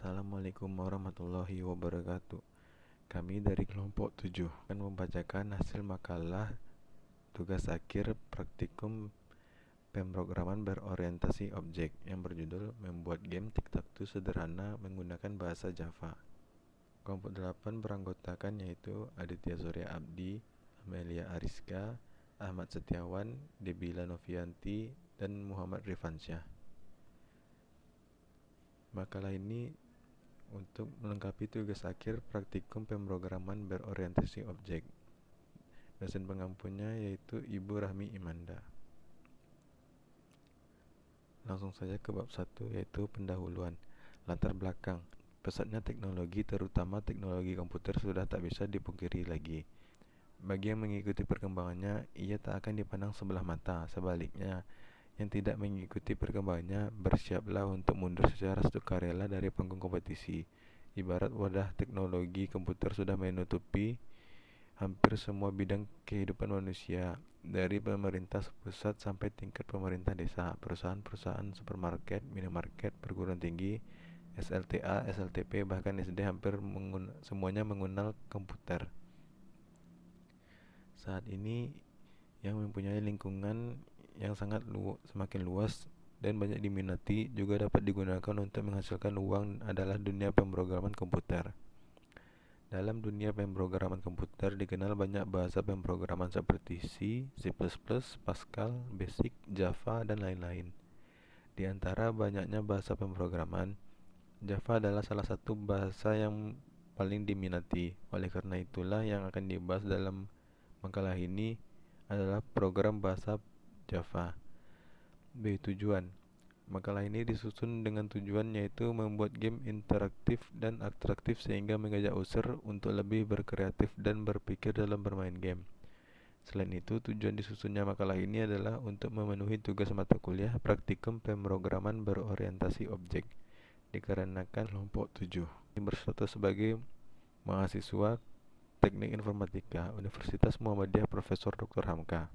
Assalamualaikum warahmatullahi wabarakatuh. Kami dari kelompok 7 akan membacakan hasil makalah tugas akhir praktikum pemrograman berorientasi objek yang berjudul membuat game tic-tac-toe sederhana menggunakan bahasa Java. Kelompok 8 beranggotakan yaitu Aditya Surya Abdi, Amelia Ariska, Ahmad Setiawan, Debila Novianti, dan Muhammad Rifansyah. Makalah ini untuk melengkapi tugas akhir praktikum pemrograman berorientasi objek. Dosen pengampunya yaitu Ibu Rahmi Imanda. Langsung saja ke bab 1 yaitu pendahuluan. Latar belakang. Pesatnya teknologi, terutama teknologi komputer, sudah tak bisa dipungkiri lagi. Bagi yang mengikuti perkembangannya, ia tak akan dipandang sebelah mata. Sebaliknya, yang tidak mengikuti perkembangannya bersiaplah untuk mundur secara sukarela dari panggung kompetisi. Ibarat wadah teknologi komputer sudah menutupi hampir semua bidang kehidupan manusia, dari pemerintah pusat sampai tingkat pemerintah desa, perusahaan-perusahaan supermarket, minimarket, perguruan tinggi, SLTA, SLTP, bahkan SD hampir semuanya mengenal komputer. Saat ini yang mempunyai lingkungan yang semakin luas dan banyak diminati juga dapat digunakan untuk menghasilkan uang adalah dunia pemrograman komputer. Dalam dunia pemrograman komputer dikenal banyak bahasa pemrograman seperti C, C++, Pascal, Basic, Java, dan lain-lain. Di antara banyaknya bahasa pemrograman, Java adalah salah satu bahasa yang paling diminati. Oleh karena itulah yang akan dibahas dalam makalah ini adalah program bahasa Java. B. Tujuan. Makalah ini disusun dengan tujuan yaitu membuat game interaktif dan atraktif sehingga mengajak user untuk lebih berkreatif dan berpikir dalam bermain game. Selain itu, tujuan disusunnya makalah ini adalah untuk memenuhi tugas mata kuliah praktikum pemrograman berorientasi objek. Dikarenakan kelompok 7 berstatus sebagai mahasiswa Teknik Informatika Universitas Muhammadiyah Profesor Dr. Hamka.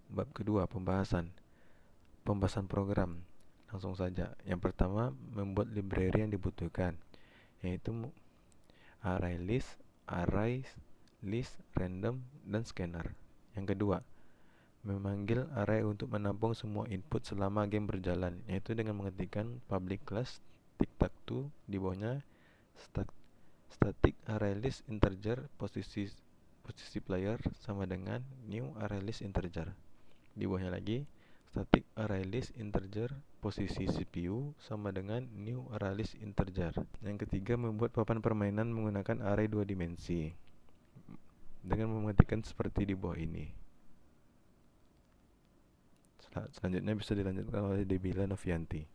Bab kedua, pembahasan program. Langsung saja. Yang pertama, membuat library yang dibutuhkan, yaitu ArrayList, ArrayList, Random, dan Scanner. Yang kedua, memanggil array untuk menampung semua input selama game berjalan, yaitu dengan mengetikkan public class tic-tac-toe, di bawahnya static ArrayList integer posisi player sama dengan new ArrayList integer. Di bawahnya lagi static ArrayList integer posisi CPU sama dengan new ArrayList integer. Yang ketiga, membuat papan permainan menggunakan array 2 dimensi dengan mengetikkan seperti di bawah ini. Selanjutnya bisa dilanjutkan oleh Debila Novianti.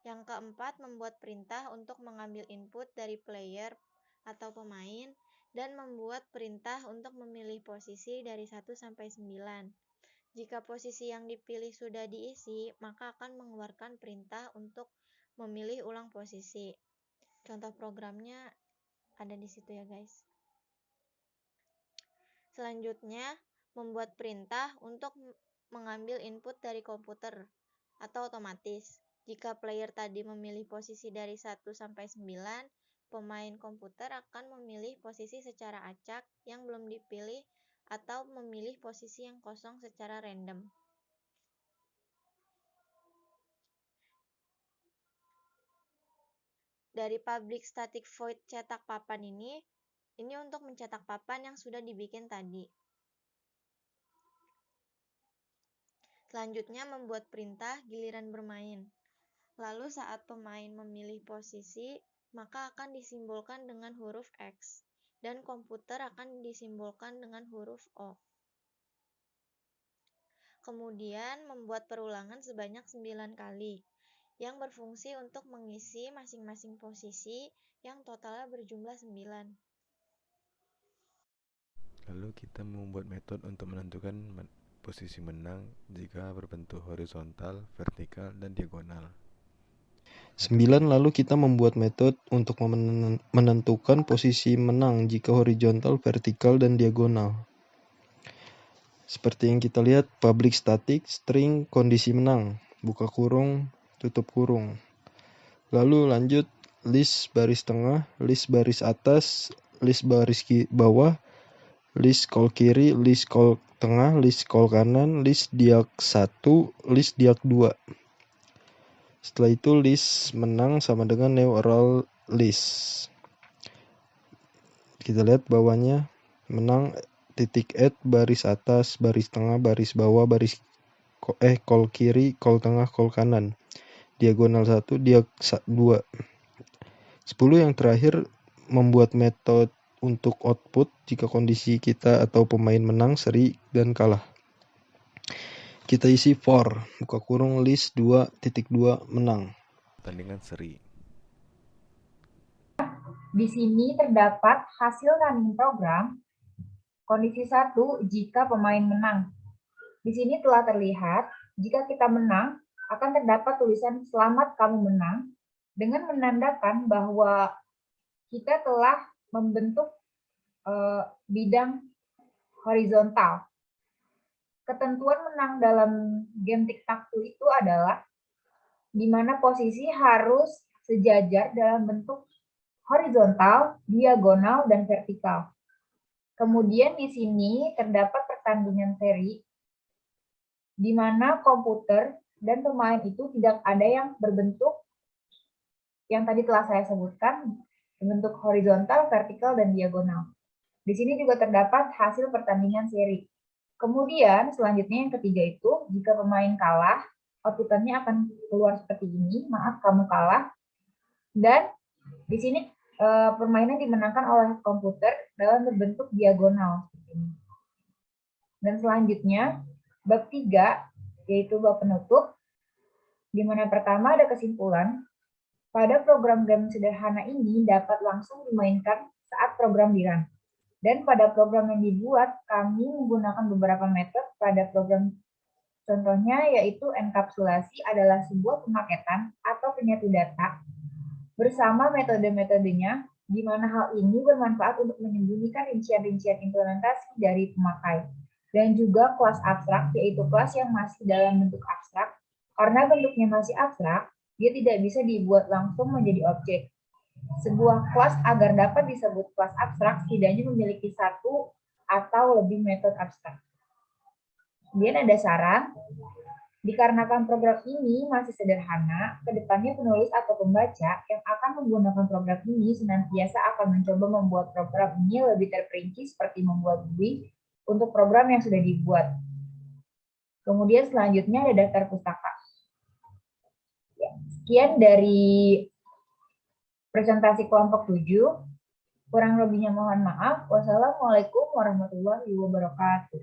Yang keempat, membuat perintah untuk mengambil input dari player atau pemain dan membuat perintah untuk memilih posisi dari 1 sampai 9. Jika posisi yang dipilih sudah diisi, maka akan mengeluarkan perintah untuk memilih ulang posisi. Contoh programnya ada di situ ya guys. Selanjutnya, membuat perintah untuk mengambil input dari komputer atau otomatis. Jika player tadi memilih posisi dari 1 sampai 9, pemain komputer akan memilih posisi secara acak yang belum dipilih atau memilih posisi yang kosong secara random. Dari public static void cetak papan ini untuk mencetak papan yang sudah dibikin tadi. Selanjutnya, membuat perintah giliran bermain. Lalu saat pemain memilih posisi, maka akan disimbolkan dengan huruf X, dan komputer akan disimbolkan dengan huruf O. Kemudian, membuat perulangan sebanyak 9 kali, yang berfungsi untuk mengisi masing-masing posisi yang totalnya berjumlah 9. Lalu kita membuat metode untuk menentukan posisi menang jika berbentuk horizontal, vertikal, dan diagonal. 9. Lalu kita membuat metode untuk menentukan posisi menang jika horizontal, vertikal, dan diagonal. Seperti yang kita lihat, public static string kondisi menang, buka kurung, tutup kurung. Lalu lanjut list baris tengah, list baris atas, list baris bawah, list call kiri, list call tengah, list call kanan, list diag 1, list diag 2. Setelah itu list menang sama dengan new oral list. Kita lihat bawahnya, menang titik add baris atas, baris tengah, baris bawah, baris call kiri, call tengah, call kanan. Diagonal 1, diag 2. 10 yang terakhir membuat metode untuk output jika kondisi kita atau pemain menang, seri, dan kalah. Kita isi for, buka kurung list 2.2 menang. Pertandingan seri. Di sini terdapat hasil running program kondisi 1 jika pemain menang. Di sini telah terlihat jika kita menang akan terdapat tulisan selamat kamu menang dengan menandakan bahwa kita telah membentuk bidang horizontal. Ketentuan menang dalam game tic-tac-toe itu adalah di mana posisi harus sejajar dalam bentuk horizontal, diagonal, dan vertikal. Kemudian di sini terdapat pertandingan seri, di mana komputer dan pemain itu tidak ada yang berbentuk yang tadi telah saya sebutkan, bentuk horizontal, vertikal, dan diagonal. Di sini juga terdapat hasil pertandingan seri. Kemudian selanjutnya yang ketiga itu, jika pemain kalah, outputannya akan keluar seperti ini, maaf kamu kalah. Dan di sini permainan dimenangkan oleh komputer dalam berbentuk diagonal. Dan selanjutnya, bab 3, yaitu bab penutup, di mana pertama ada kesimpulan, pada program game sederhana ini dapat langsung dimainkan saat program di-run. Dan pada program yang dibuat, kami menggunakan beberapa metode pada program. Contohnya yaitu enkapsulasi adalah sebuah pemaketan atau penyatu data bersama metode-metodenya, di mana hal ini bermanfaat untuk menyembunyikan rincian-rincian implementasi dari pemakai. Dan juga kelas abstrak, yaitu kelas yang masih dalam bentuk abstrak. Karena bentuknya masih abstrak, dia tidak bisa dibuat langsung menjadi objek. Sebuah kelas agar dapat disebut kelas abstrak, setidaknya memiliki satu atau lebih metode abstrak. Kemudian ada saran, dikarenakan program ini masih sederhana, kedepannya penulis atau pembaca yang akan menggunakan program ini senantiasa akan mencoba membuat program ini lebih terperinci seperti membuat GUI untuk program yang sudah dibuat. Kemudian selanjutnya ada daftar pustaka. Ya, sekian dari presentasi kelompok 7. Kurang lebihnya mohon maaf. Wassalamualaikum warahmatullahi wabarakatuh.